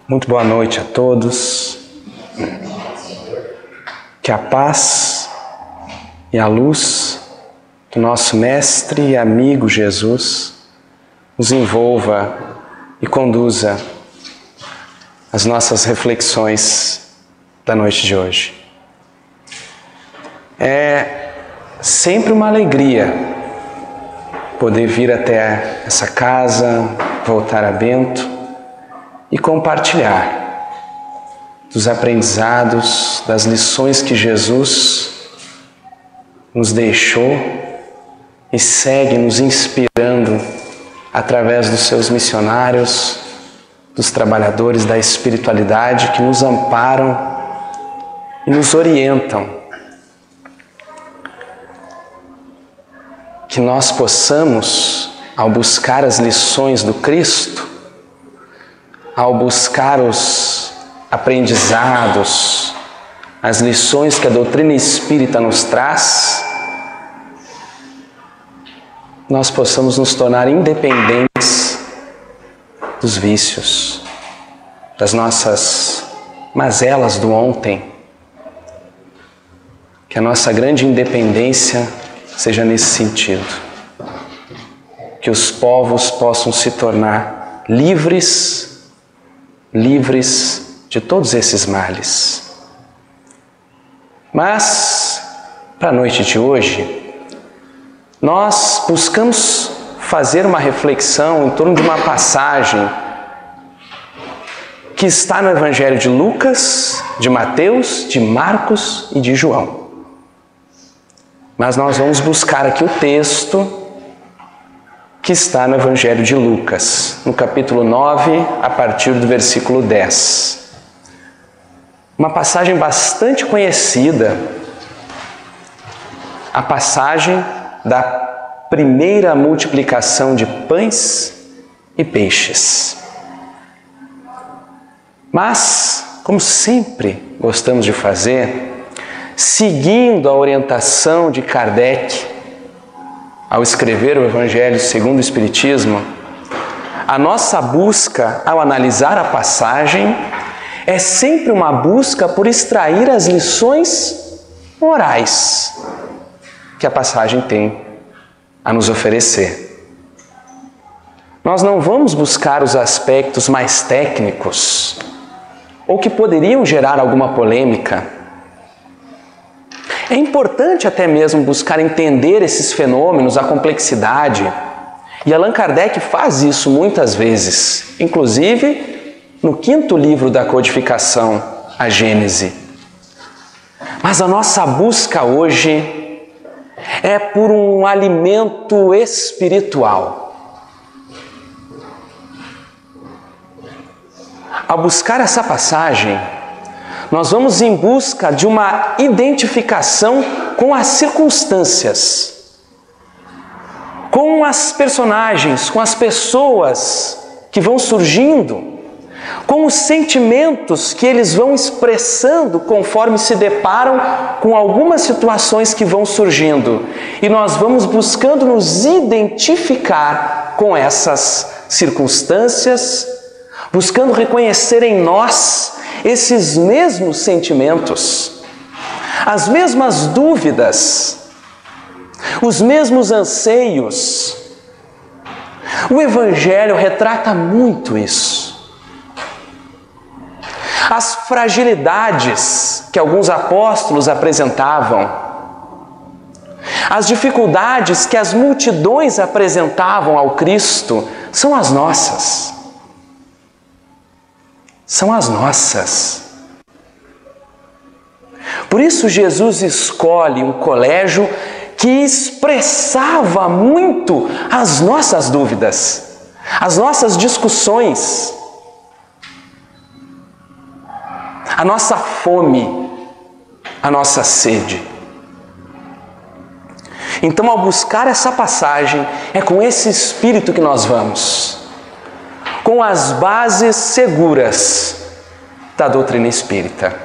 Muito boa noite a todos. Que a paz e a luz do nosso Mestre e amigo Jesus nos envolva e conduza as nossas reflexões da noite de hoje. É sempre uma alegria poder vir até essa casa, voltar a Bento e compartilhar dos aprendizados, das lições que Jesus nos deixou e segue nos inspirando através dos seus missionários, dos trabalhadores da espiritualidade que nos amparam e nos orientam. Que nós possamos, ao buscar as lições do Cristo, ao buscar os aprendizados, as lições que a doutrina espírita nos traz, nós possamos nos tornar independentes dos vícios, das nossas mazelas do ontem. Que a nossa grande independência seja nesse sentido. Que os povos possam se tornar livres de todos esses males. Mas, para a noite de hoje, nós buscamos fazer uma reflexão em torno de uma passagem que está no Evangelho de Lucas, de Mateus, de Marcos e de João. Mas nós vamos buscar aqui o texto que está no Evangelho de Lucas, no capítulo 9, a partir do versículo 10. Uma passagem bastante conhecida, a passagem da primeira multiplicação de pães e peixes. Mas, como sempre gostamos de fazer, seguindo a orientação de Kardec, ao escrever o Evangelho segundo o Espiritismo, a nossa busca ao analisar a passagem é sempre uma busca por extrair as lições morais que a passagem tem a nos oferecer. Nós não vamos buscar os aspectos mais técnicos ou que poderiam gerar alguma polêmica. É importante até mesmo buscar entender esses fenômenos, a complexidade. E Allan Kardec faz isso muitas vezes, inclusive no 5º livro da codificação, a Gênese. Mas a nossa busca hoje é por um alimento espiritual. Ao buscar essa passagem, nós vamos em busca de uma identificação com as circunstâncias, com as personagens, com as pessoas que vão surgindo, com os sentimentos que eles vão expressando conforme se deparam com algumas situações que vão surgindo. E nós vamos buscando nos identificar com essas circunstâncias, buscando reconhecer em nós esses mesmos sentimentos, as mesmas dúvidas, os mesmos anseios. O Evangelho retrata muito isso. As fragilidades que alguns apóstolos apresentavam, as dificuldades que as multidões apresentavam ao Cristo, são as nossas. São as nossas. Por isso Jesus escolhe um colégio que expressava muito as nossas dúvidas, as nossas discussões, a nossa fome, a nossa sede. Então, ao buscar essa passagem, é com esse espírito que nós vamos, com as bases seguras da doutrina espírita,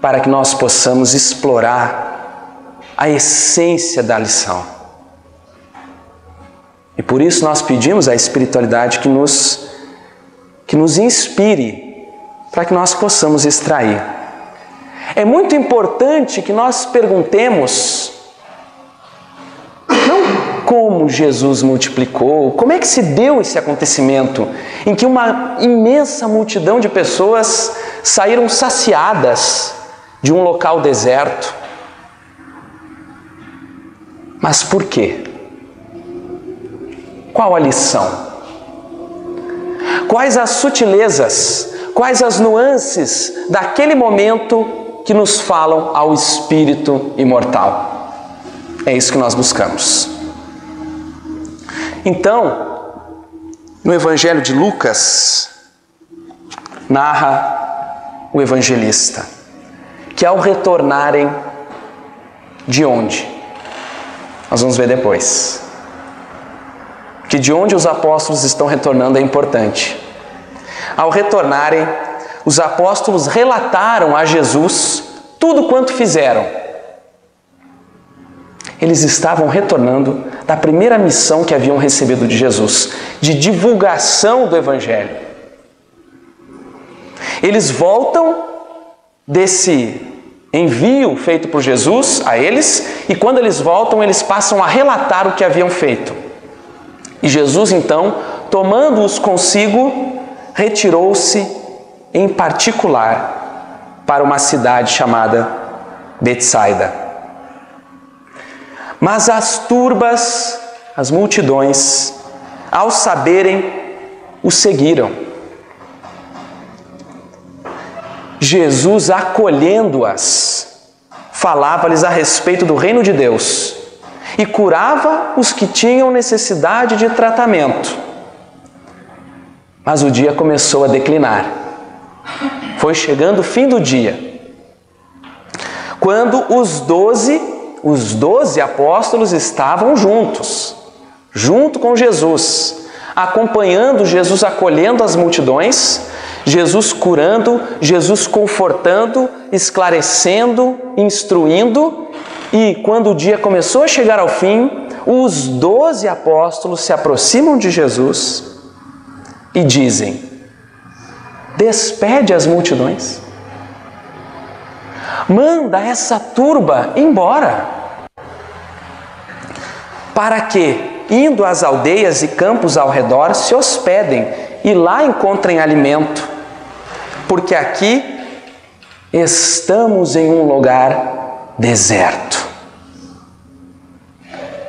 para que nós possamos explorar a essência da lição. E por isso nós pedimos à espiritualidade que nos inspire para que nós possamos extrair. É muito importante que nós perguntemos não como Jesus multiplicou, como é que se deu esse acontecimento em que uma imensa multidão de pessoas saíram saciadas de um local deserto. Mas por quê? Qual a lição? Quais as sutilezas, quais as nuances daquele momento que nos falam ao espírito imortal? É isso que nós buscamos. Então, no Evangelho de Lucas, narra o evangelista que ao retornarem de onde? Nós vamos ver depois. Que de onde os apóstolos estão retornando é importante. Ao retornarem, os apóstolos relataram a Jesus tudo quanto fizeram. Eles estavam retornando da primeira missão que haviam recebido de Jesus, de divulgação do Evangelho. Eles voltam desse envio feito por Jesus a eles, e quando eles voltam, eles passam a relatar o que haviam feito. E Jesus, então, tomando-os consigo, retirou-se em particular para uma cidade chamada Betsaida. Mas as turbas, as multidões, ao saberem, o seguiram. Jesus, acolhendo-as, falava-lhes a respeito do reino de Deus e curava os que tinham necessidade de tratamento. Mas o dia começou a declinar. Foi chegando o fim do dia, quando os 12 apóstolos estavam junto com Jesus, acompanhando Jesus, acolhendo as multidões, Jesus curando, Jesus confortando, esclarecendo, instruindo. E quando o dia começou a chegar ao fim, os 12 apóstolos se aproximam de Jesus e dizem: despede as multidões, manda essa turba embora, para que, indo às aldeias e campos ao redor, se hospedem e lá encontrem alimento, porque aqui estamos em um lugar deserto.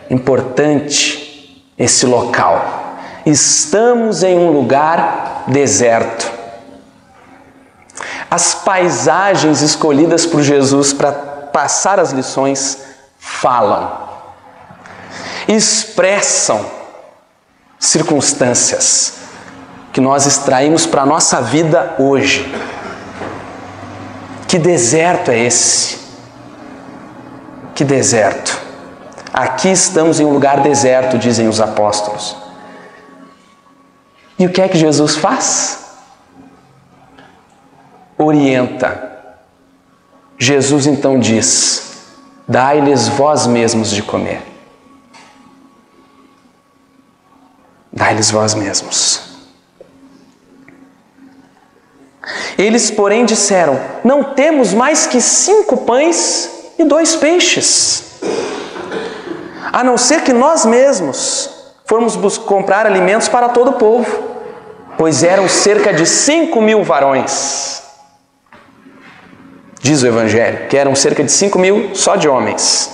Importante esse local. Estamos em um lugar deserto. As paisagens escolhidas por Jesus para passar as lições falam, expressam circunstâncias que nós extraímos para a nossa vida hoje. Que deserto é esse? Que deserto? Aqui estamos em um lugar deserto, dizem os apóstolos. E o que é que Jesus faz? Orienta. Jesus então diz: dai-lhes vós mesmos de comer. Dai-lhes vós mesmos. Eles, porém, disseram: não temos mais que 5 pães e 2 peixes, a não ser que nós mesmos formos comprar alimentos para todo o povo, pois eram cerca de 5.000 varões. Diz o Evangelho que eram cerca de 5.000 só de homens.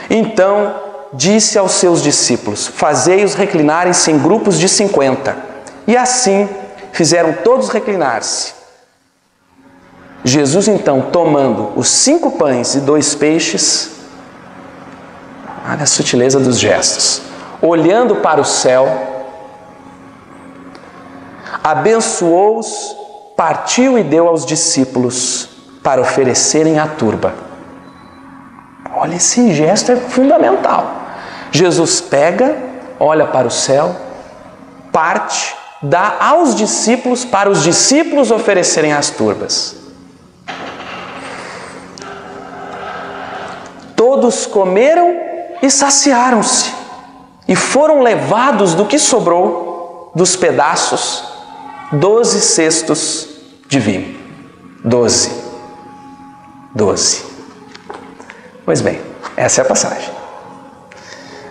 Então disse aos seus discípulos: fazei-os reclinarem-se em grupos de 50. E assim fizeram todos reclinar-se. Jesus então, tomando os 5 pães e 2 peixes, olha a sutileza dos gestos, olhando para o céu, abençoou-os, partiu e deu aos discípulos para oferecerem à turba. Olha, esse gesto é fundamental. Jesus pega, olha para o céu, parte, dá aos discípulos para os discípulos oferecerem às turbas. Todos comeram e saciaram-se, e foram levados do que sobrou, dos pedaços, 12 cestos de vinho. 12. Pois bem, essa é a passagem.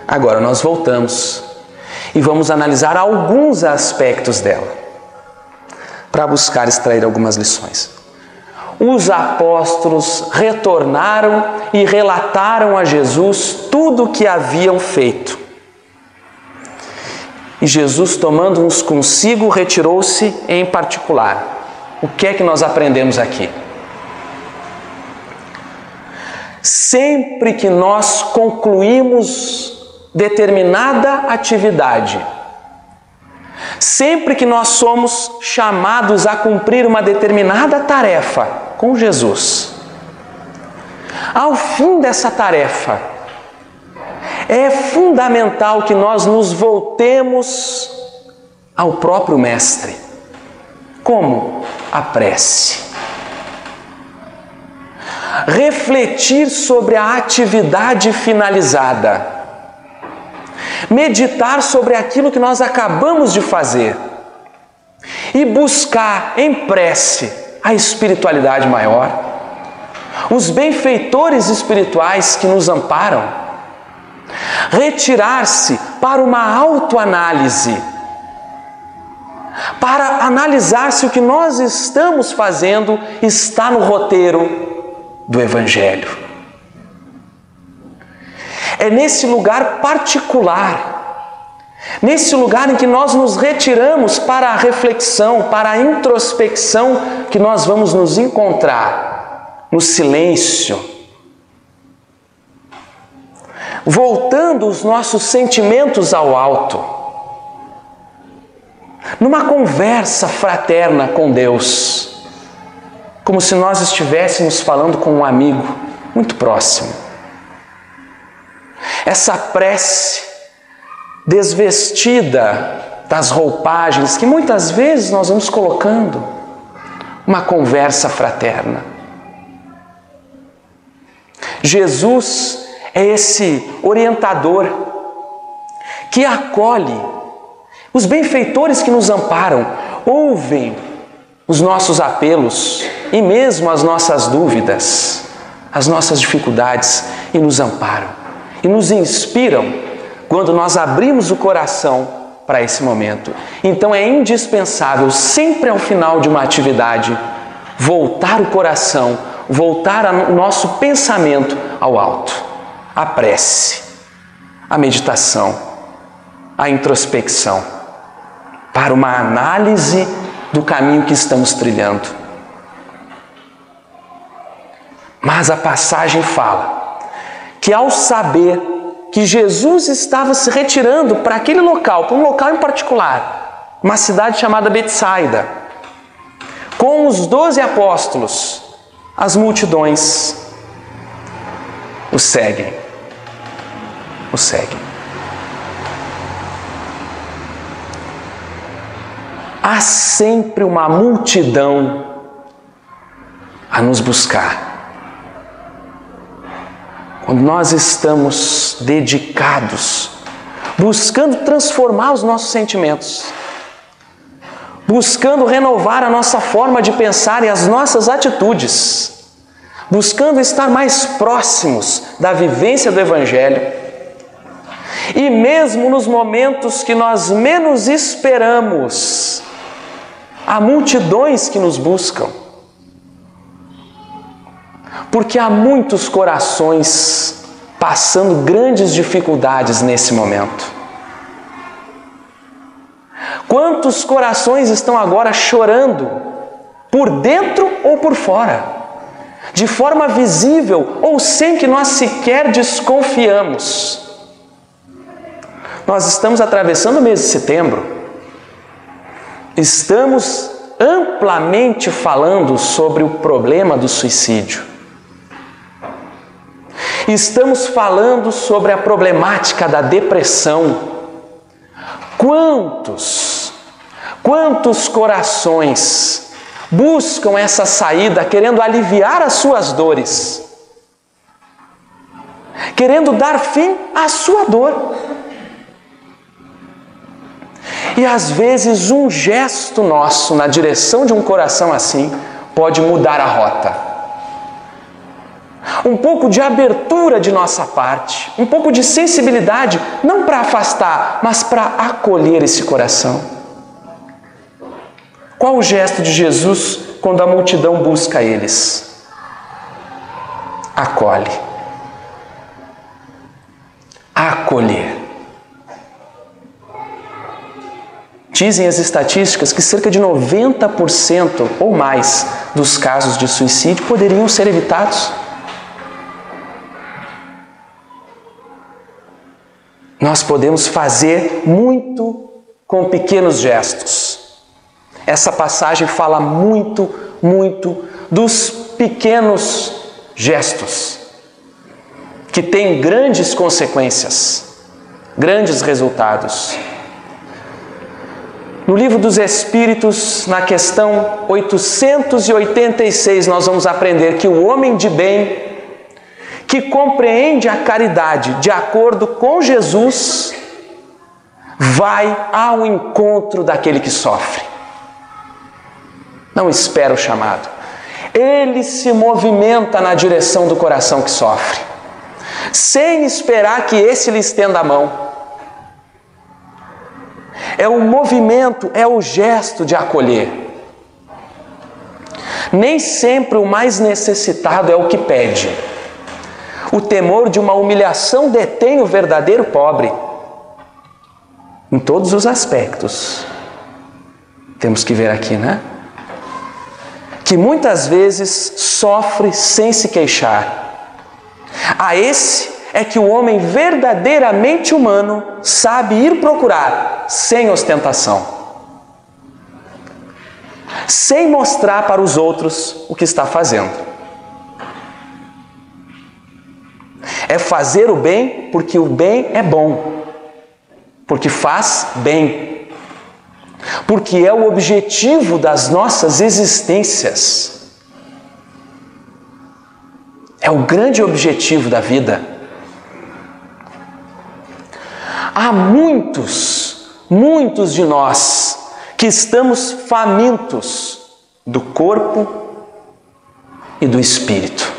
Agora nós voltamos e vamos analisar alguns aspectos dela, para buscar extrair algumas lições. Os apóstolos retornaram e relataram a Jesus tudo o que haviam feito. E Jesus, tomando-os consigo, retirou-se em particular. O que é que nós aprendemos aqui? Sempre que nós concluímos determinada atividade, sempre que nós somos chamados a cumprir uma determinada tarefa com Jesus, ao fim dessa tarefa, é fundamental que nós nos voltemos ao próprio Mestre. Como? A prece. Refletir sobre a atividade finalizada. Meditar sobre aquilo que nós acabamos de fazer. E buscar em prece a espiritualidade maior, os benfeitores espirituais que nos amparam. Retirar-se para uma autoanálise, para analisar se o que nós estamos fazendo está no roteiro do Evangelho. É nesse lugar particular, nesse lugar em que nós nos retiramos para a reflexão, para a introspecção, que nós vamos nos encontrar no silêncio, voltando os nossos sentimentos ao alto, numa conversa fraterna com Deus, como se nós estivéssemos falando com um amigo muito próximo. Essa prece desvestida das roupagens que muitas vezes nós vamos colocando, uma conversa fraterna. Jesus é esse orientador que acolhe os benfeitores que nos amparam, ouvem os nossos apelos e mesmo as nossas dúvidas, as nossas dificuldades, e nos amparam e nos inspiram quando nós abrimos o coração para esse momento. Então é indispensável, sempre ao final de uma atividade, voltar o coração, voltar o nosso pensamento ao alto. A prece, a meditação, a introspecção, para uma análise do caminho que estamos trilhando. Mas a passagem fala que ao saber que Jesus estava se retirando para aquele local, para um local em particular, uma cidade chamada Betsaida, com os 12 apóstolos, as multidões o seguem. O seguem. Há sempre uma multidão a nos buscar. Quando nós estamos dedicados, buscando transformar os nossos sentimentos, buscando renovar a nossa forma de pensar e as nossas atitudes, buscando estar mais próximos da vivência do Evangelho, e mesmo nos momentos que nós menos esperamos, há multidões que nos buscam, porque há muitos corações passando grandes dificuldades nesse momento. Quantos corações estão agora chorando, por dentro ou por fora, de forma visível ou sem que nós sequer desconfiamos? Nós estamos atravessando o mês de setembro, estamos amplamente falando sobre o problema do suicídio. Estamos falando sobre a problemática da depressão. Quantos corações buscam essa saída, querendo aliviar as suas dores, querendo dar fim à sua dor. E às vezes um gesto nosso na direção de um coração assim pode mudar a rota. Um pouco de abertura de nossa parte, um pouco de sensibilidade, não para afastar, mas para acolher esse coração. Qual o gesto de Jesus quando a multidão busca eles? Acolhe. Acolher. Dizem as estatísticas que cerca de 90% ou mais dos casos de suicídio poderiam ser evitados. Nós podemos fazer muito com pequenos gestos. Essa passagem fala muito dos pequenos gestos que têm grandes consequências, grandes resultados. No Livro dos Espíritos, na questão 886, nós vamos aprender que o homem de bem, que compreende a caridade de acordo com Jesus, vai ao encontro daquele que sofre. Não espera o chamado. Ele se movimenta na direção do coração que sofre, sem esperar que esse lhe estenda a mão. É o movimento, é o gesto de acolher. Nem sempre o mais necessitado é o que pede. O temor de uma humilhação detém o verdadeiro pobre. Em todos os aspectos. Temos que ver aqui, né? Que muitas vezes sofre sem se queixar. A esse é que o homem verdadeiramente humano sabe ir procurar sem ostentação, sem mostrar para os outros o que está fazendo. É fazer o bem porque o bem é bom, porque faz bem, porque é o objetivo das nossas existências. É o grande objetivo da vida. Há muitos de nós que estamos famintos do corpo e do espírito.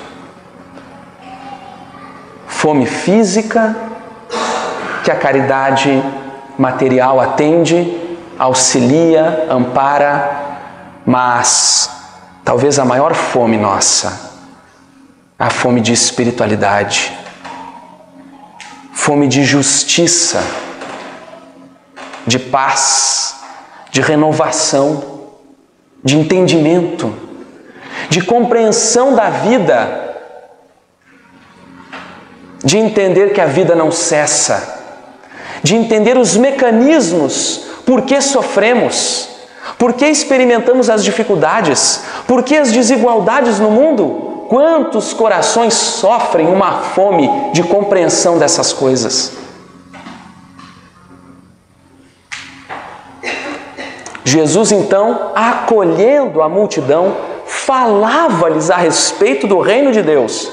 Fome física, que a caridade material atende, auxilia, ampara, mas talvez a maior fome nossa, a fome de espiritualidade, fome de justiça, de paz, de renovação, de entendimento, de compreensão da vida, de entender que a vida não cessa, de entender os mecanismos por que sofremos, por que experimentamos as dificuldades, por que as desigualdades no mundo. Quantos corações sofrem uma fome de compreensão dessas coisas? Jesus, então, acolhendo a multidão, falava-lhes a respeito do reino de Deus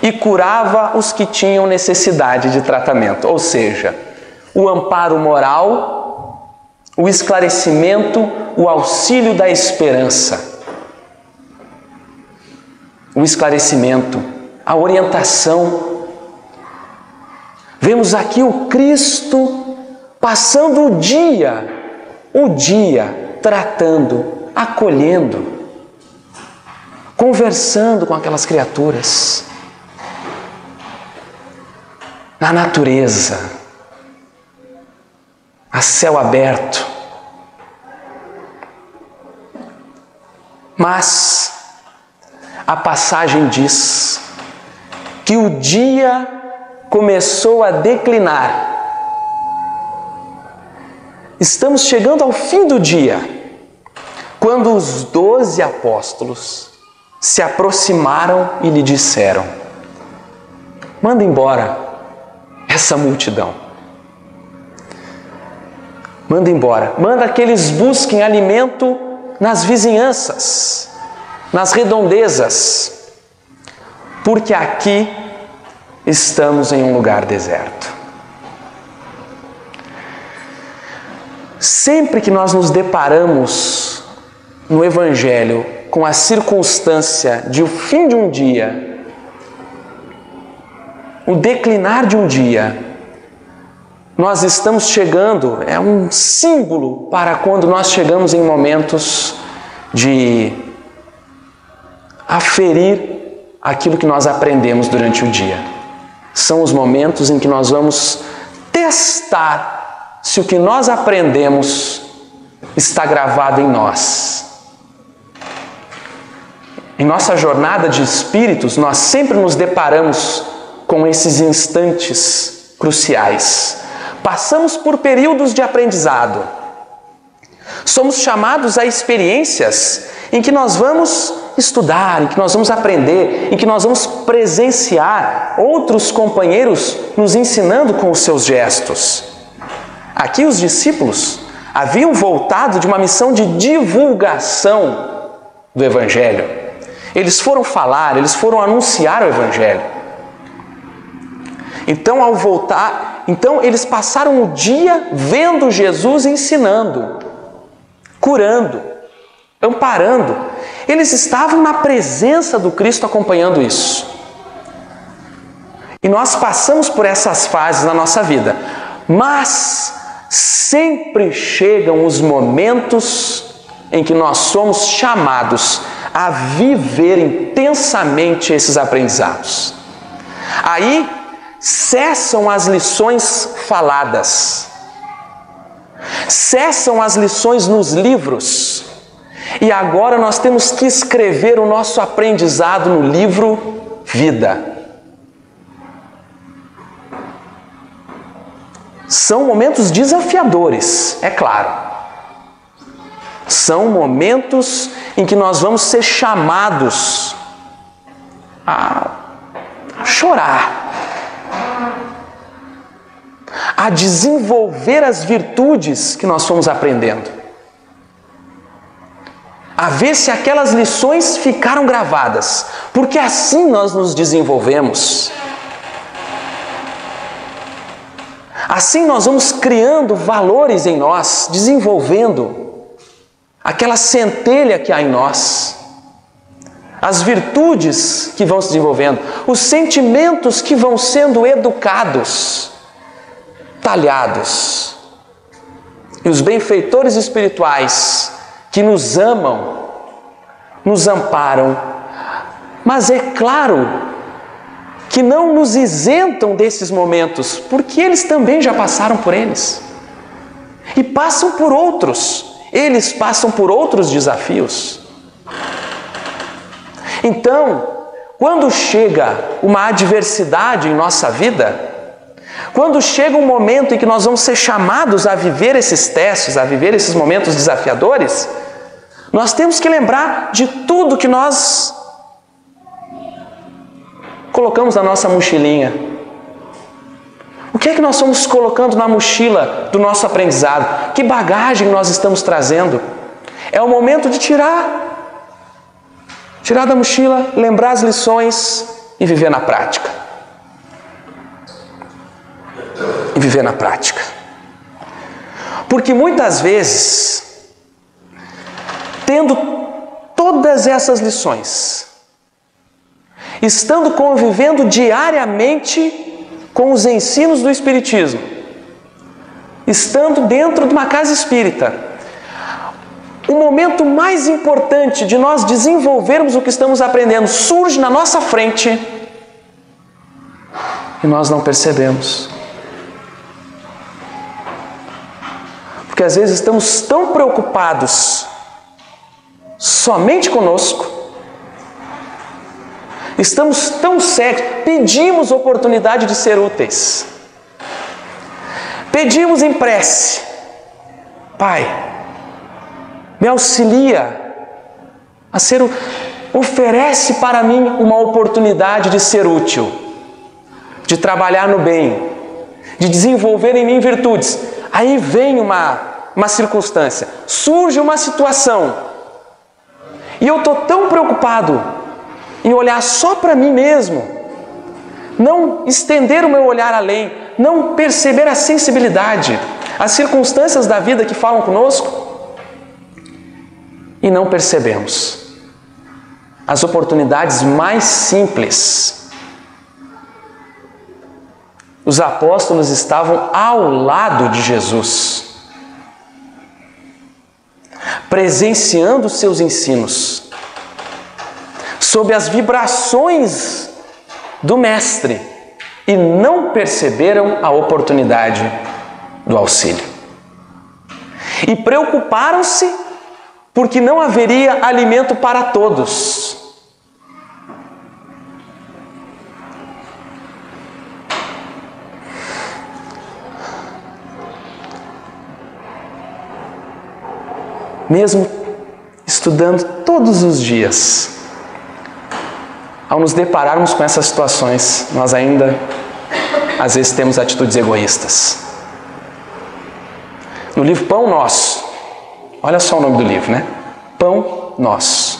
e curava os que tinham necessidade de tratamento, ou seja, o amparo moral, o esclarecimento, o auxílio da esperança. O esclarecimento, a orientação. Vemos aqui o Cristo passando o dia tratando, acolhendo, conversando com aquelas criaturas. Na natureza, a céu aberto. Mas a passagem diz que o dia começou a declinar. Estamos chegando ao fim do dia, quando os 12 apóstolos se aproximaram e lhe disseram: manda embora essa multidão. Manda embora. Manda que eles busquem alimento nas vizinhanças, nas redondezas, porque aqui estamos em um lugar deserto. Sempre que nós nos deparamos no Evangelho com a circunstância de o fim de um dia, o declinar de um dia, nós estamos chegando, é um símbolo para quando nós chegamos em momentos de aferir aquilo que nós aprendemos durante o dia. São os momentos em que nós vamos testar se o que nós aprendemos está gravado em nós. Em nossa jornada de espíritos, nós sempre nos deparamos com esses instantes cruciais. Passamos por períodos de aprendizado. Somos chamados a experiências em que nós vamos estudar, em que nós vamos aprender, em que nós vamos presenciar outros companheiros nos ensinando com os seus gestos. Aqui os discípulos haviam voltado de uma missão de divulgação do Evangelho. Eles foram falar, eles foram anunciar o Evangelho. Então, ao voltar, eles passaram o dia vendo Jesus ensinando, curando, amparando. Eles estavam na presença do Cristo acompanhando isso. E nós passamos por essas fases na nossa vida, mas sempre chegam os momentos em que nós somos chamados a viver intensamente esses aprendizados. Aí cessam as lições faladas, cessam as lições nos livros, e agora nós temos que escrever o nosso aprendizado no livro Vida. São momentos desafiadores, é claro. São momentos em que nós vamos ser chamados a chorar, a desenvolver as virtudes que nós fomos aprendendo, a ver se aquelas lições ficaram gravadas, porque assim nós nos desenvolvemos. Assim nós vamos criando valores em nós, desenvolvendo aquela centelha que há em nós, as virtudes que vão se desenvolvendo, os sentimentos que vão sendo educados, talhados. E os benfeitores espirituais que nos amam, nos amparam, mas é claro que não nos isentam desses momentos, porque eles também já passaram por eles. E passam por outros, eles passam por outros desafios. Então, quando chega uma adversidade em nossa vida, quando chega um momento em que nós vamos ser chamados a viver esses testes, a viver esses momentos desafiadores, nós temos que lembrar de tudo que nós colocamos na nossa mochilinha. O que é que nós estamos colocando na mochila do nosso aprendizado? Que bagagem nós estamos trazendo? É o momento de tirar da mochila, lembrar as lições e viver na prática. E viver na prática. Porque muitas vezes, tendo todas essas lições, estando convivendo diariamente com os ensinos do Espiritismo, estando dentro de uma casa espírita, o momento mais importante de nós desenvolvermos o que estamos aprendendo surge na nossa frente e nós não percebemos. Porque às vezes estamos tão preocupados somente conosco, estamos tão cegos, pedimos oportunidade de ser úteis, pedimos em prece: Pai, me auxilia a ser, oferece para mim uma oportunidade de ser útil, de trabalhar no bem, de desenvolver em mim virtudes. Aí vem uma circunstância, surge uma situação, e eu estou tão preocupado em olhar só para mim mesmo, não estender o meu olhar além, não perceber a sensibilidade, as circunstâncias da vida que falam conosco e não percebemos as oportunidades mais simples. Os apóstolos estavam ao lado de Jesus, presenciando os seus ensinos, sob as vibrações do Mestre, e não perceberam a oportunidade do auxílio. E preocuparam-se porque não haveria alimento para todos. Mesmo estudando todos os dias, ao nos depararmos com essas situações, nós ainda, às vezes, temos atitudes egoístas. No livro Pão Nosso, olha só o nome do livro, né? Pão Nosso.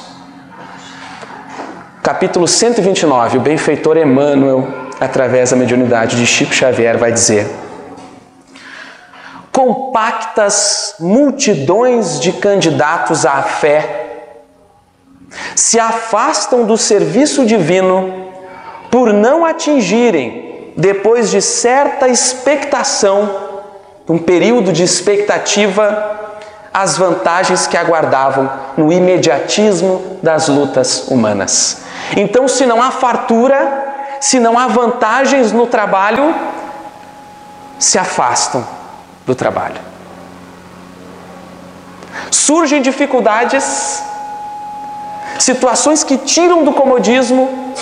Capítulo 129, o benfeitor Emmanuel, através da mediunidade de Chico Xavier, vai dizer: compactas multidões de candidatos à fé se afastam do serviço divino por não atingirem, depois de certa expectação, um período de expectativa, as vantagens que aguardavam no imediatismo das lutas humanas. Então, se não há fartura, se não há vantagens no trabalho, se afastam do trabalho. Surgem dificuldades, situações que tiram do comodismo,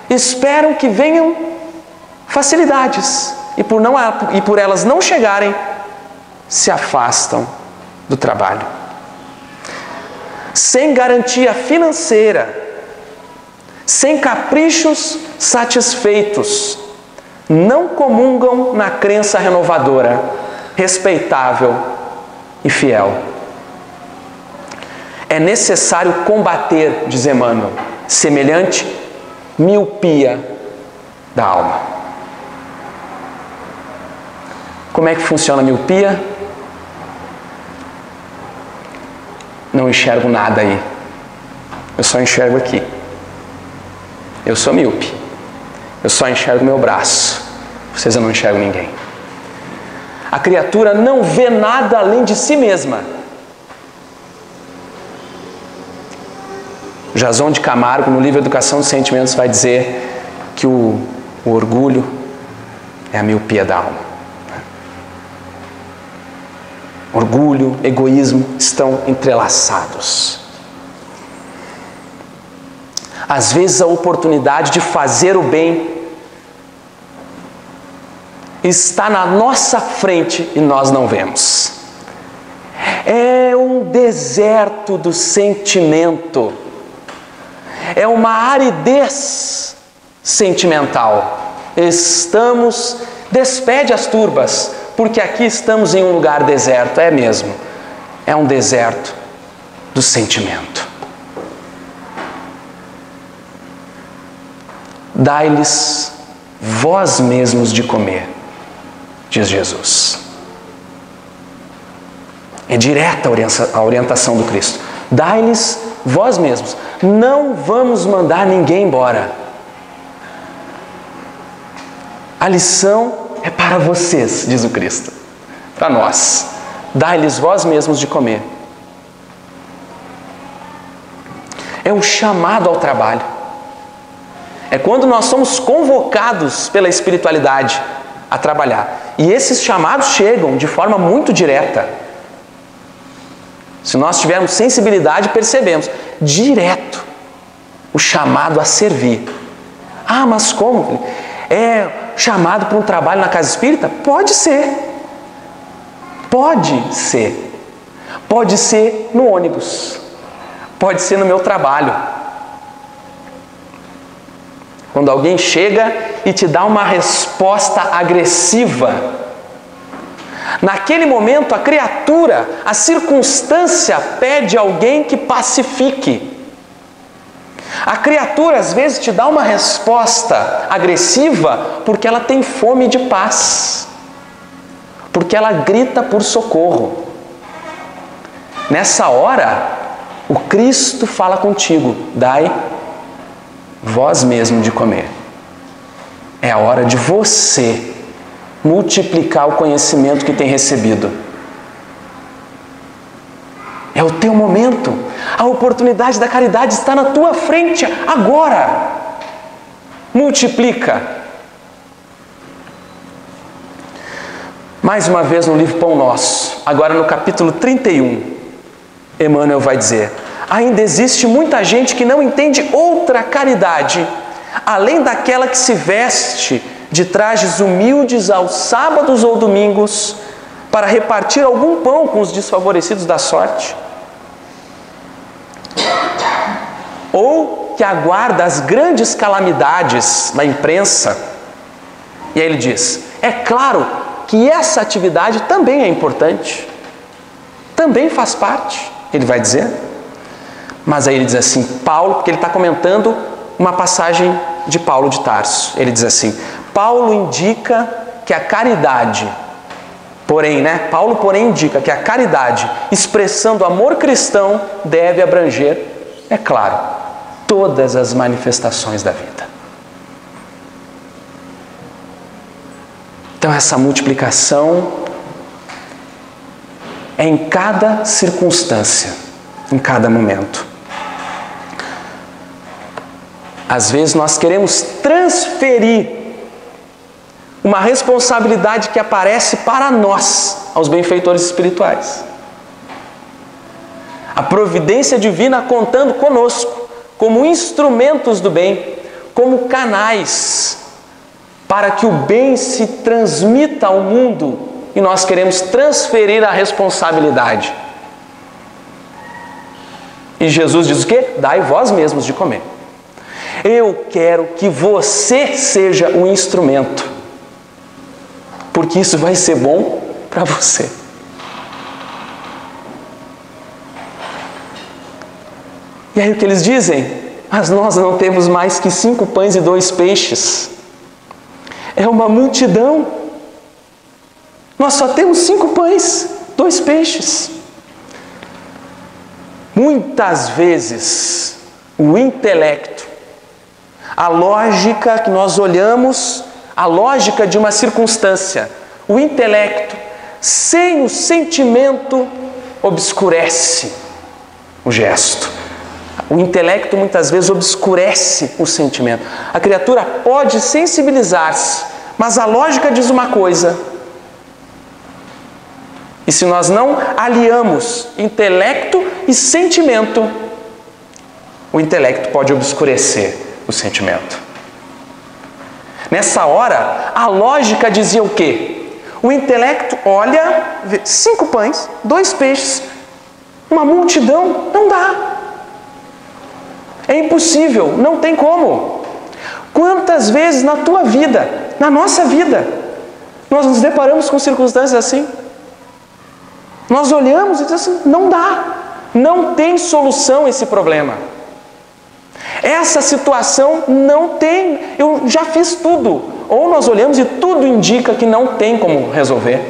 esperam que venham facilidades, e por elas não chegarem, se afastam do trabalho. Sem garantia financeira, sem caprichos satisfeitos, não comungam na crença renovadora, respeitável e fiel. É necessário combater, diz Emmanuel, semelhante miopia da alma. Como é que funciona a miopia? Não enxergo nada aí. Eu só enxergo aqui. Eu sou míope. Eu só enxergo meu braço. Vocês não enxergam ninguém. A criatura não vê nada além de si mesma. Jason de Camargo, no livro Educação dos Sentimentos, vai dizer que o orgulho é a miopia da alma. Orgulho, egoísmo estão entrelaçados. Às vezes a oportunidade de fazer o bem está na nossa frente e nós não vemos. É um deserto do sentimento. É uma aridez sentimental. Despede as turbas, porque aqui estamos em um lugar deserto. É mesmo. É um deserto do sentimento. Dai-lhes vós mesmos de comer, diz Jesus. É direta a orientação do Cristo. Dai-lhes vós mesmos. Não vamos mandar ninguém embora. A lição é para vocês, diz o Cristo. Para nós. Dai-lhes vós mesmos de comer. É o chamado ao trabalho. É quando nós somos convocados pela espiritualidade a trabalhar. E esses chamados chegam de forma muito direta. Se nós tivermos sensibilidade, percebemos. Direto. O chamado a servir. Ah, mas como? É chamado para um trabalho na casa espírita? Pode ser. Pode ser. Pode ser no ônibus. Pode ser no meu trabalho. Quando alguém chega e te dá uma resposta agressiva, naquele momento a criatura, a circunstância pede alguém que pacifique. A criatura às vezes te dá uma resposta agressiva porque ela tem fome de paz. porque ela grita por socorro. Nessa hora, o Cristo fala contigo: dai vós mesmo de comer. É a hora de você multiplicar o conhecimento que tem recebido. É o teu momento. A oportunidade da caridade está na tua frente agora. Multiplica. Mais uma vez no livro Pão Nosso, agora no capítulo 31, Emmanuel vai dizer: ainda existe muita gente que não entende outra caridade, além daquela que se veste de trajes humildes aos sábados ou domingos para repartir algum pão com os desfavorecidos da sorte, ou que aguarda as grandes calamidades na imprensa. E aí ele diz: é claro que essa atividade também é importante, também faz parte, ele vai dizer. Mas aí ele diz assim, Paulo, porque ele está comentando uma passagem de Paulo de Tarso, ele diz assim: Paulo indica que a caridade, Paulo porém indica que a caridade, expressando amor cristão, deve abranger, é claro, todas as manifestações da vida. Então essa multiplicação é em cada circunstância, em cada momento. Às vezes nós queremos transferir uma responsabilidade que aparece para nós, aos benfeitores espirituais. A providência divina contando conosco, como instrumentos do bem, como canais, para que o bem se transmita ao mundo, e nós queremos transferir a responsabilidade. E Jesus diz o quê? Dai vós mesmos de comer. Eu quero que você seja o instrumento, porque isso vai ser bom para você. E aí o que eles dizem? Mas nós não temos mais que 5 pães e 2 peixes. É uma multidão. Nós só temos 5 pães, 2 peixes. Muitas vezes o intelecto, a lógica que nós olhamos, a lógica de uma circunstância, o intelecto, sem o sentimento, obscurece o gesto. O intelecto muitas vezes obscurece o sentimento. A criatura pode sensibilizar-se, mas a lógica diz uma coisa. E se nós não aliamos intelecto e sentimento, o intelecto pode obscurecer o sentimento. Nessa hora, a lógica dizia o quê? O intelecto olha, vê 5 pães, 2 peixes, uma multidão, não dá. É impossível, não tem como. Quantas vezes na tua vida, na nossa vida, nós nos deparamos com circunstâncias assim? Nós olhamos e dizemos assim, não dá, não tem solução esse problema. Essa situação não tem, eu já fiz tudo. Ou nós olhamos e tudo indica que não tem como resolver.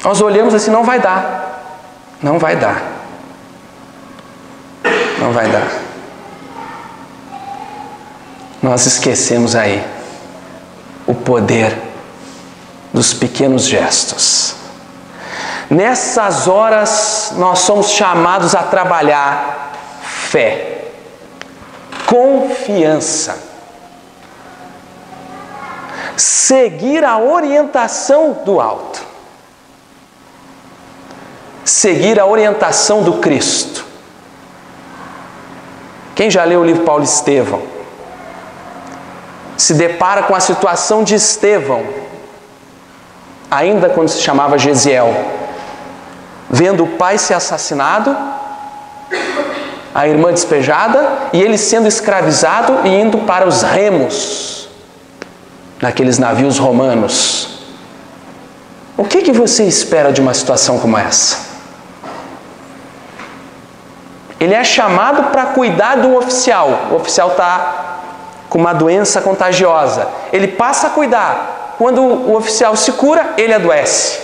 Nós olhamos assim, não vai dar, não vai dar, não vai dar. Nós esquecemos aí o poder dos pequenos gestos. Nessas horas nós somos chamados a trabalhar fé, confiança, seguir a orientação do alto, seguir a orientação do Cristo. Quem já leu o livro Paulo e Estevão se depara com a situação de Estevão, ainda quando se chamava Gesiel, vendo o pai ser assassinado, a irmã despejada e ele sendo escravizado e indo para os remos naqueles navios romanos. O que você espera de uma situação como essa? Ele é chamado para cuidar de um oficial. O oficial está com uma doença contagiosa. Ele passa a cuidar. Quando o oficial se cura, ele adoece.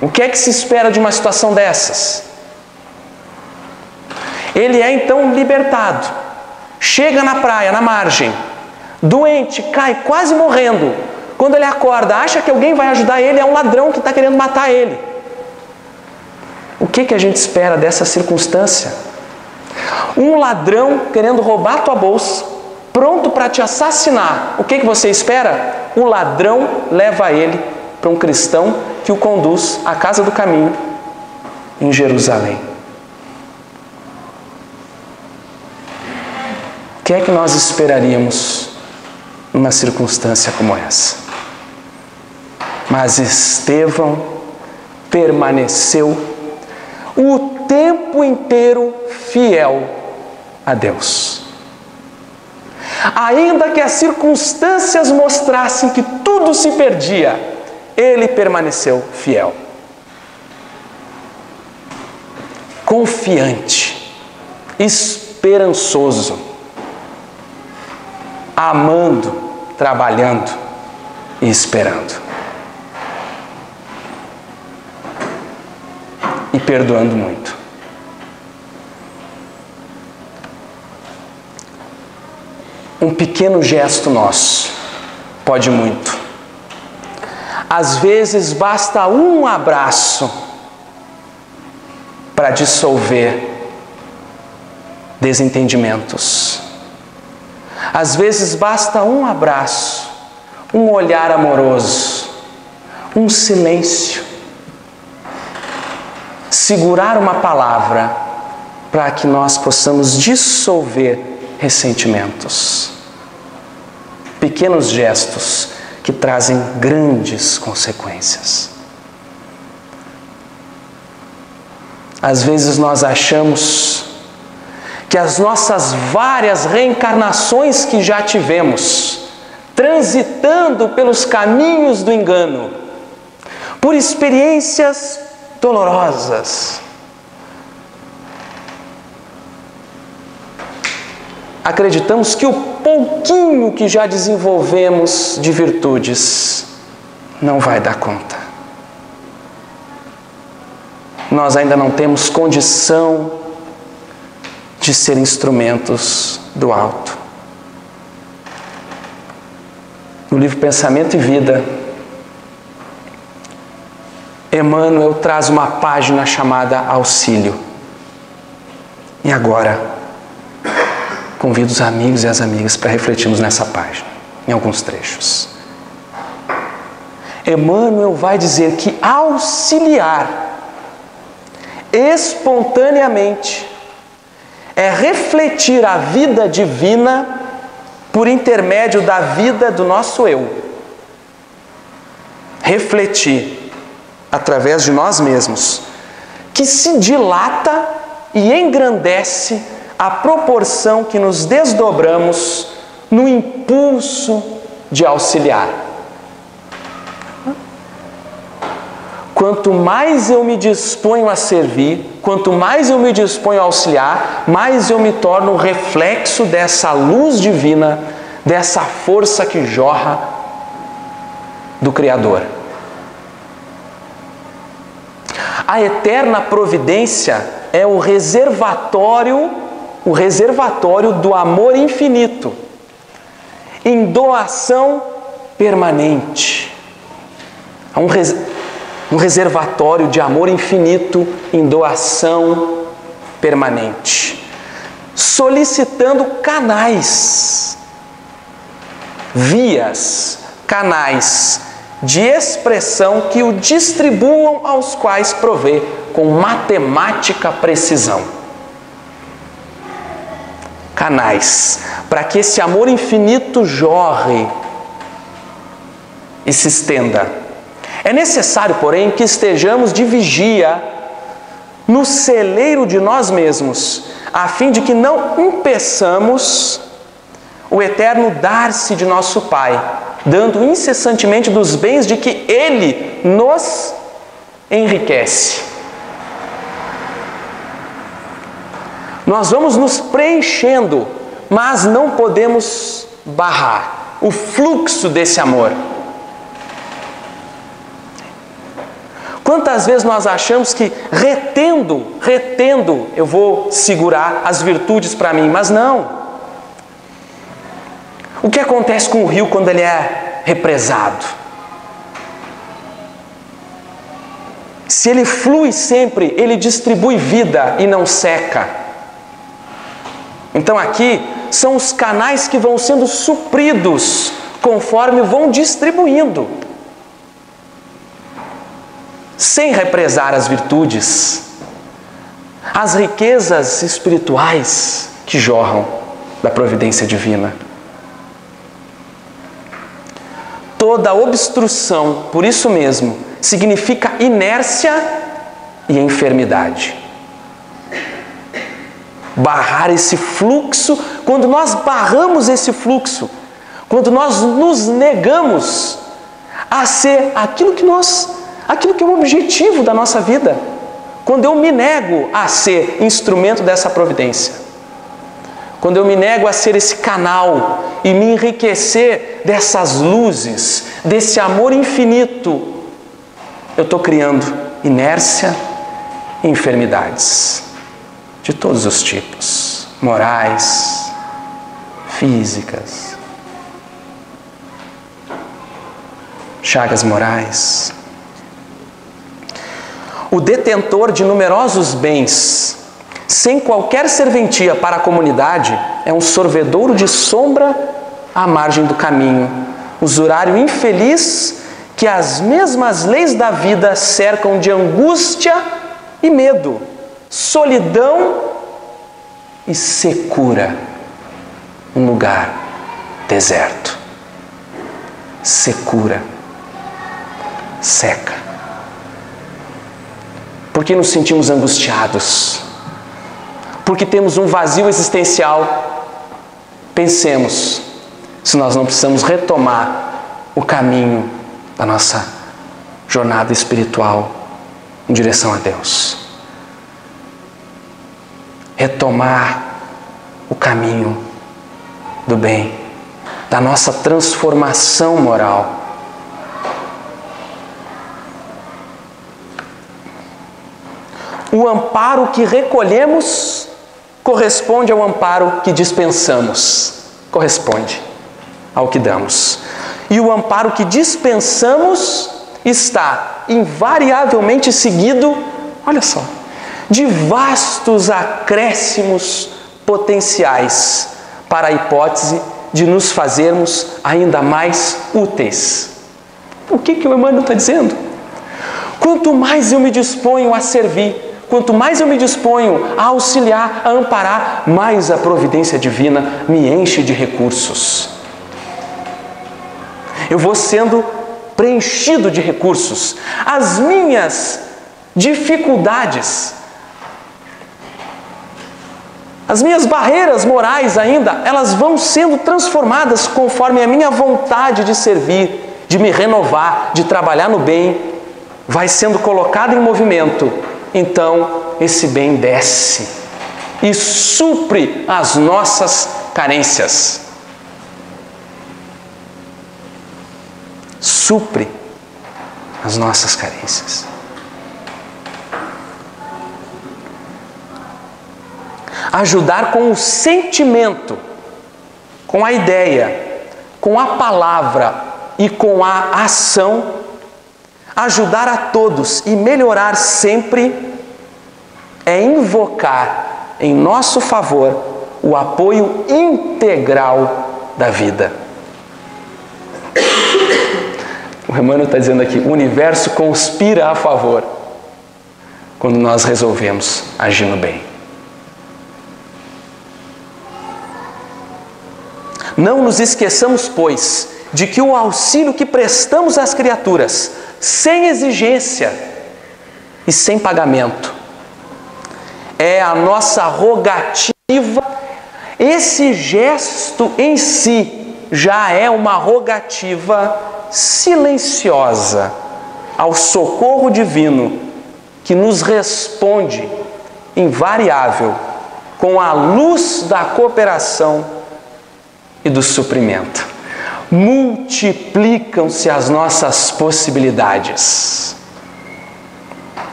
O que é que se espera de uma situação dessas? Ele é então libertado. Chega na praia, na margem, doente, cai quase morrendo. Quando ele acorda, acha que alguém vai ajudar ele, é um ladrão que está querendo matar ele. O que a gente espera dessa circunstância? Um ladrão querendo roubar a tua bolsa, pronto para te assassinar. O que você espera? O ladrão leva ele para um cristão que o conduz à casa do caminho em Jerusalém. O que é que nós esperaríamos numa circunstância como essa? Mas Estevão permaneceu o tempo inteiro fiel a Deus. Ainda que as circunstâncias mostrassem que tudo se perdia, ele permaneceu fiel. Confiante, esperançoso, amando, trabalhando e esperando. E perdoando muito. Um pequeno gesto nosso pode muito. Às vezes basta um abraço para dissolver desentendimentos. Às vezes basta um abraço, um olhar amoroso, um silêncio, segurar uma palavra para que nós possamos dissolver ressentimentos. Pequenos gestos que trazem grandes consequências. Às vezes nós achamos que as nossas várias reencarnações que já tivemos, transitando pelos caminhos do engano, por experiências dolorosas, acreditamos que o pouquinho que já desenvolvemos de virtudes não vai dar conta. Nós ainda não temos condição de ser instrumentos do alto. No livro Pensamento e Vida, Emmanuel traz uma página chamada Auxílio. E agora, convido os amigos e as amigas para refletirmos nessa página, em alguns trechos. Emmanuel vai dizer que auxiliar espontaneamente é refletir a vida divina por intermédio da vida do nosso eu. Refletir através de nós mesmos, que se dilata e engrandece à proporção que nos desdobramos no impulso de auxiliar. Quanto mais eu me disponho a servir, quanto mais eu me disponho a auxiliar, mais eu me torno reflexo dessa luz divina, dessa força que jorra do Criador. A eterna providência é o reservatório do amor infinito, em doação permanente. É um reservatório de amor infinito em doação permanente, solicitando canais, vias, canais de expressão que o distribuam, aos quais provê com matemática precisão. Canais, para que esse amor infinito jorre e se estenda. É necessário, porém, que estejamos de vigia no celeiro de nós mesmos, a fim de que não impeçamos o eterno dar-se de nosso Pai, dando incessantemente dos bens de que Ele nos enriquece. Nós vamos nos preenchendo mas não podemos barrar o fluxo desse amor. Quantas vezes nós achamos que retendo, eu vou segurar as virtudes para mim, mas não. O que acontece com o rio quando ele é represado? Se ele flui sempre, ele distribui vida e não seca. Então aqui são os canais que vão sendo supridos conforme vão distribuindo, sem represar as virtudes, as riquezas espirituais que jorram da providência divina. Toda obstrução, por isso mesmo, significa inércia e enfermidade. Barrar esse fluxo, quando nós barramos esse fluxo, quando nós nos negamos a ser aquilo que é o objetivo da nossa vida, quando eu me nego a ser instrumento dessa providência, quando eu me nego a ser esse canal e me enriquecer dessas luzes, desse amor infinito, eu estou criando inércia e enfermidades de todos os tipos, morais, físicas, chagas morais. O detentor de numerosos bens, sem qualquer serventia para a comunidade, é um sorvedouro de sombra à margem do caminho, usurário infeliz que as mesmas leis da vida cercam de angústia e medo, solidão e secura, um lugar deserto, secura, seca. Porque nos sentimos angustiados, porque temos um vazio existencial. Pensemos se nós não precisamos retomar o caminho da nossa jornada espiritual em direção a Deus. Retomar o caminho do bem, da nossa transformação moral. O amparo que recolhemos corresponde ao amparo que dispensamos. Corresponde ao que damos. E o amparo que dispensamos está invariavelmente seguido, olha só, de vastos acréscimos potenciais para a hipótese de nos fazermos ainda mais úteis. O que o Emmanuel está dizendo? Quanto mais eu me disponho a servir, quanto mais eu me disponho a auxiliar, a amparar, mais a providência divina me enche de recursos. Eu vou sendo preenchido de recursos. As minhas dificuldades, as minhas barreiras morais ainda, elas vão sendo transformadas conforme a minha vontade de servir, de me renovar, de trabalhar no bem, vai sendo colocada em movimento. Então, esse bem desce e supre as nossas carências. Supre as nossas carências. Ajudar com o sentimento, com a ideia, com a palavra e com a ação, ajudar a todos e melhorar sempre é invocar em nosso favor o apoio integral da vida. O Emmanuel está dizendo aqui, o universo conspira a favor quando nós resolvemos agir no bem. Não nos esqueçamos, pois, de que o auxílio que prestamos às criaturas, sem exigência e sem pagamento, é a nossa rogativa. Esse gesto em si já é uma rogativa silenciosa ao socorro divino que nos responde invariável com a luz da cooperação e do suprimento. Multiplicam-se as nossas possibilidades.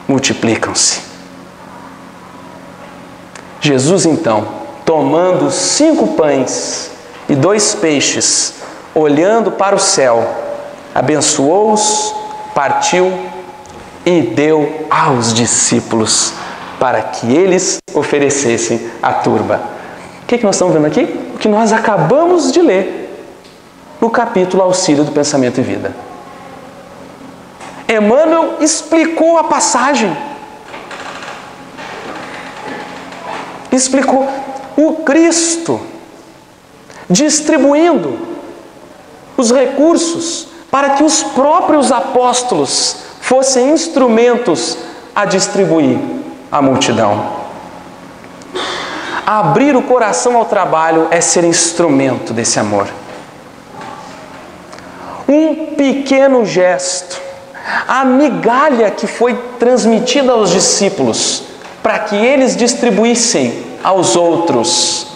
Multiplicam-se. Jesus, então, tomando 5 pães e 2 peixes, olhando para o céu, abençoou-os, partiu e deu aos discípulos para que eles oferecessem à turba. O que nós estamos vendo aqui? O que nós acabamos de ler no capítulo Auxílio do Pensamento e Vida. Emmanuel explicou a passagem. Explicou o Cristo distribuindo os recursos para que os próprios apóstolos fossem instrumentos a distribuir à multidão. Abrir o coração ao trabalho é ser instrumento desse amor. Um pequeno gesto, a migalha que foi transmitida aos discípulos para que eles distribuíssem aos outros,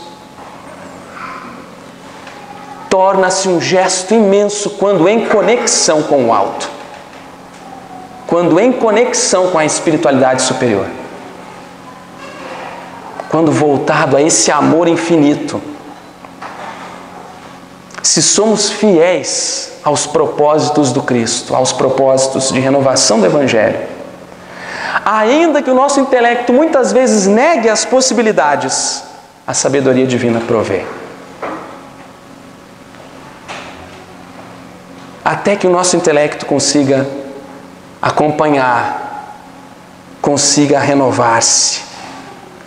torna-se um gesto imenso quando em conexão com o alto, quando em conexão com a espiritualidade superior, quando voltado a esse amor infinito. Se somos fiéis aos propósitos do Cristo, aos propósitos de renovação do Evangelho, ainda que o nosso intelecto muitas vezes negue as possibilidades, a sabedoria divina provê. Até que o nosso intelecto consiga acompanhar, consiga renovar-se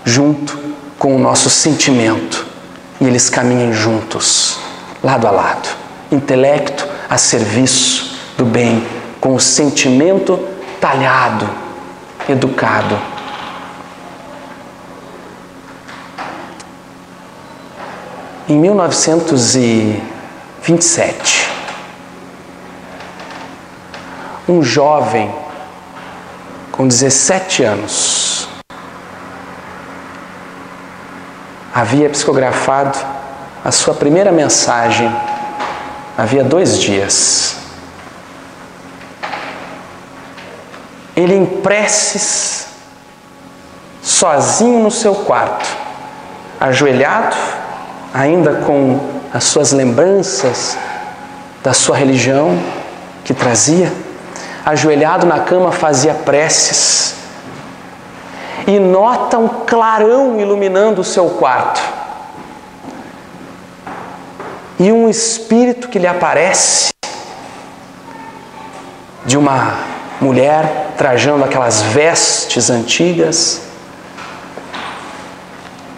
junto com o nosso sentimento, e eles caminhem juntos, lado a lado, intelecto a serviço do bem, com o sentimento talhado, educado. Em 1927, um jovem com 17 anos havia psicografado a sua primeira mensagem havia 2 dias. Ele em preces, sozinho no seu quarto, ajoelhado, ainda com as suas lembranças da sua religião que trazia, ajoelhado na cama fazia preces e nota um clarão iluminando o seu quarto. E um espírito que lhe aparece de uma mulher trajando aquelas vestes antigas,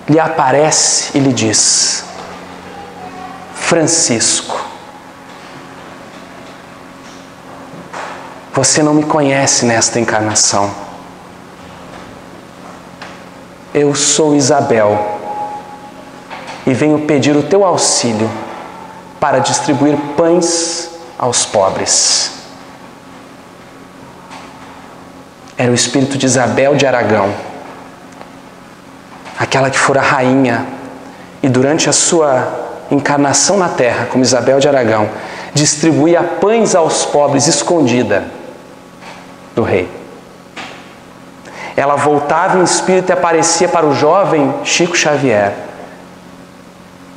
lhe aparece e lhe diz: Francisco, você não me conhece nesta encarnação. Eu sou Isabel e venho pedir o teu auxílio para distribuir pães aos pobres. Era o espírito de Isabel de Aragão, aquela que fora rainha e durante a sua encarnação na terra como Isabel de Aragão distribuía pães aos pobres escondida do rei. Ela voltava em espírito e aparecia para o jovem Chico Xavier,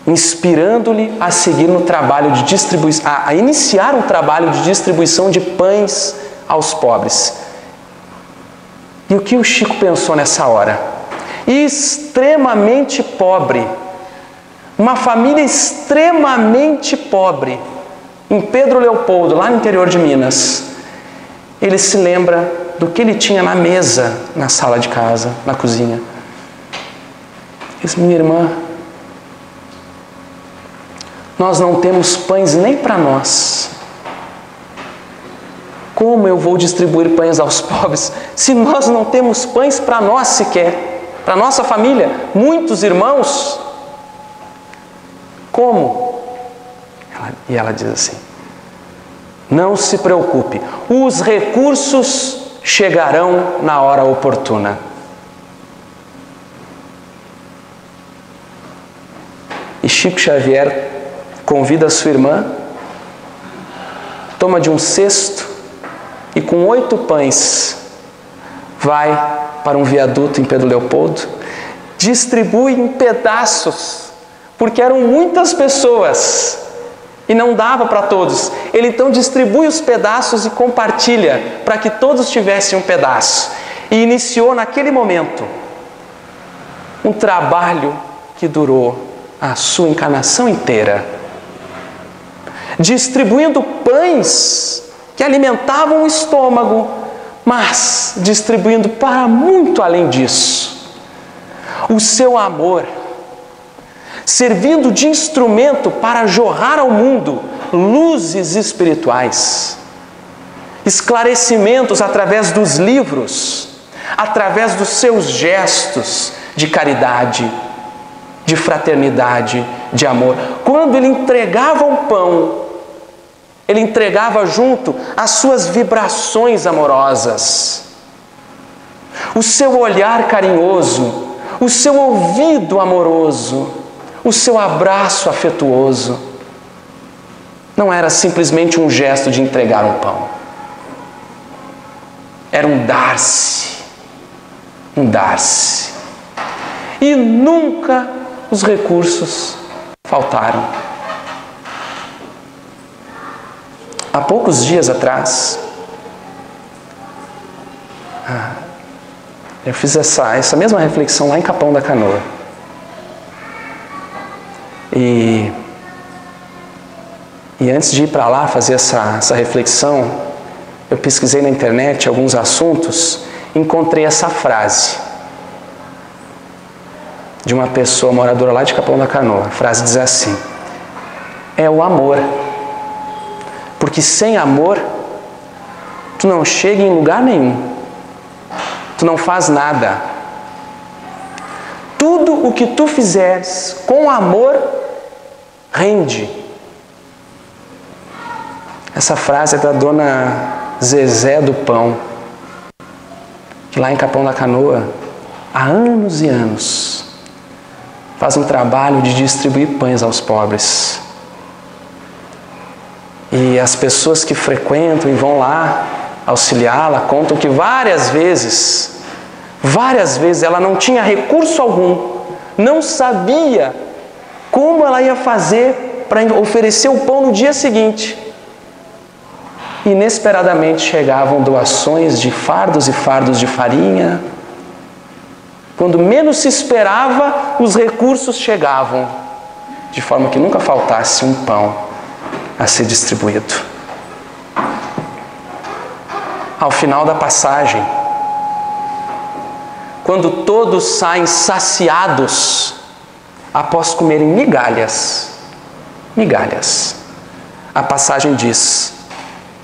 inspirando-lhe a seguir no trabalho de distribuição, a iniciar um trabalho de distribuição de pães aos pobres. E o que o Chico pensou nessa hora? Extremamente pobre, uma família extremamente pobre, em Pedro Leopoldo, lá no interior de Minas. Ele se lembra do que ele tinha na mesa, na sala de casa, na cozinha. Ele disse: minha irmã, nós não temos pães nem para nós. Como eu vou distribuir pães aos pobres se nós não temos pães para nós sequer, para nossa família, muitos irmãos? Como? E ela diz assim: não se preocupe, os recursos chegarão na hora oportuna. E Chico Xavier convida a sua irmã, toma de um cesto e com 8 pães vai para um viaduto em Pedro Leopoldo, distribui em pedaços, porque eram muitas pessoas e não dava para todos. Ele então distribui os pedaços e compartilha para que todos tivessem um pedaço. E iniciou naquele momento um trabalho que durou a sua encarnação inteira, distribuindo pães que alimentavam o estômago, mas distribuindo para muito além disso. O seu amor, servindo de instrumento para jorrar ao mundo luzes espirituais, esclarecimentos através dos livros, através dos seus gestos de caridade, de fraternidade, de amor. Quando ele entregava o pão, ele entregava junto as suas vibrações amorosas, o seu olhar carinhoso, o seu ouvido amoroso, o seu abraço afetuoso. Não era simplesmente um gesto de entregar um pão. Era um dar-se. Um dar-se. E nunca os recursos faltaram. Há poucos dias atrás, eu fiz essa mesma reflexão lá em Capão da Canoa. E antes de ir para lá fazer essa reflexão, eu pesquisei na internet alguns assuntos e encontrei essa frase de uma pessoa moradora lá de Capão da Canoa. A frase diz assim: é o amor. Porque sem amor, tu não chega em lugar nenhum. Tu não faz nada. Tudo o que tu fizeres com amor, rende. Essa frase é da dona Zezé do Pão, que lá em Capão da Canoa, há anos e anos, faz um trabalho de distribuir pães aos pobres. E as pessoas que frequentam e vão lá auxiliá-la contam que várias vezes ela não tinha recurso algum, não sabia como ela ia fazer para oferecer o pão no dia seguinte. Inesperadamente chegavam doações de fardos e fardos de farinha. Quando menos se esperava, os recursos chegavam, de forma que nunca faltasse um pão a ser distribuído. Ao final da passagem, quando todos saem saciados após comerem migalhas, a passagem diz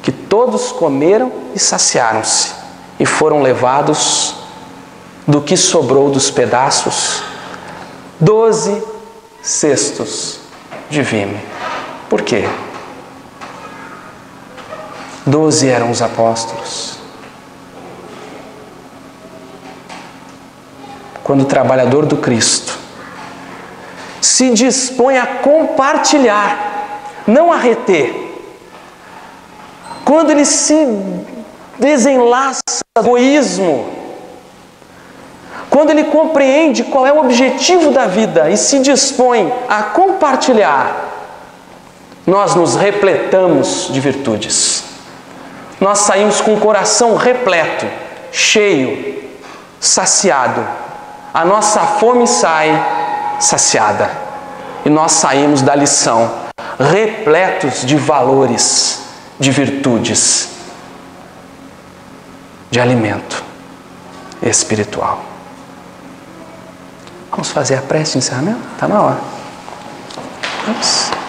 que todos comeram e saciaram-se e foram levados do que sobrou dos pedaços 12 cestos de vime. Por quê? 12 eram os apóstolos. Quando o trabalhador do Cristo se dispõe a compartilhar, não a reter, quando ele se desenlaça do egoísmo, quando ele compreende qual é o objetivo da vida e se dispõe a compartilhar, nós nos repletamos de virtudes. Nós saímos com o coração repleto, cheio, saciado. A nossa fome sai saciada. E nós saímos da lição repletos de valores, de virtudes, de alimento espiritual. Vamos fazer a prece de encerramento? Está na hora. Vamos.